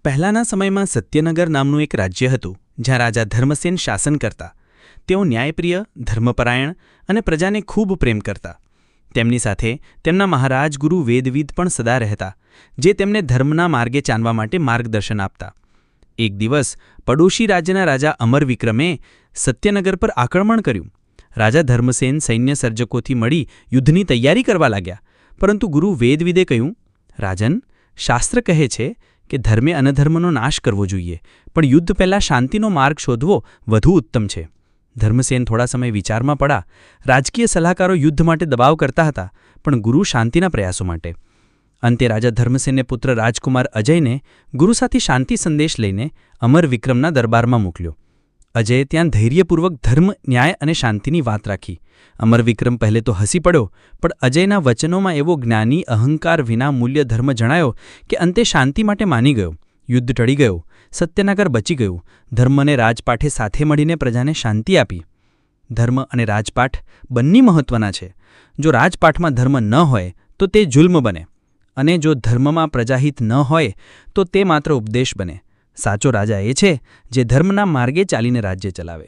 પહેલાંના સમયમાં સત્યનગર નામનું એક રાજ્ય હતું જ્યાં રાજા ધર્મસેન શાસન કરતા. તેઓ ન્યાયપ્રિય, ધર્મપરાયણ અને પ્રજાને ખૂબ પ્રેમ કરતા. તેમની સાથે તેમના મહારાજ ગુરુ વેદવિદ પણ સદા રહેતા, જે તેમને ધર્મના માર્ગે ચાલવા માટે માર્ગદર્શન આપતા. એક દિવસ પડોશી રાજ્યના રાજા અમરવિક્રમે સત્યનગર પર આક્રમણ કર્યું. રાજા ધર્મસેન સૈન્ય સર્જકોથી મળી યુદ્ધની તૈયારી કરવા લાગ્યા, પરંતુ ગુરુ વેદવિદે કહ્યું, રાજન, શાસ્ત્ર કહે છે કે ધર્મે અનધર્મનો નાશ કરવો જોઈએ, પણ યુદ્ધ પહેલાં શાંતિનો માર્ગ શોધવો વધુ ઉત્તમ છે. ધર્મસેન થોડા સમય વિચારમાં પડ્યા. રાજકીય સલાહકારો યુદ્ધ માટે દબાવ કરતા હતા, પણ ગુરુ શાંતિના પ્રયાસો માટે. અંતે રાજા ધર્મસેને પુત્ર રાજકુમાર અજયને ગુરુ સાથે શાંતિ સંદેશ લઈને અમરવિક્રમના દરબારમાં મોકલ્યો. અજયે ત્યાં ધૈર્યપૂર્વક ધર્મ, ન્યાય અને શાંતિની વાત રાખી. અમરવિક્રમ પહેલે તો હસી પડ્યો, પણ અજયના વચનોમાં એવો જ્ઞાની, અહંકાર વિના મૂલ્ય ધર્મ જણાયો કે અંતે શાંતિ માટે માની ગયો. યુદ્ધ ટળી ગયું, સત્યનગર બચી ગયું. ધર્મ અને રાજપાઠે સાથે મળીને પ્રજાને શાંતિ આપી. ધર્મ અને રાજપાઠ બંને મહત્વના છે. જો રાજપાઠમાં ધર્મ ન હોય તો તે જુલ્મ બને, અને જો ધર્મમાં પ્રજાહિત ન હોય તો તે માત્ર ઉપદેશ બને. સાચો રાજા એ છે જે ધર્મના માર્ગે ચાલીને રાજ્ય ચલાવે.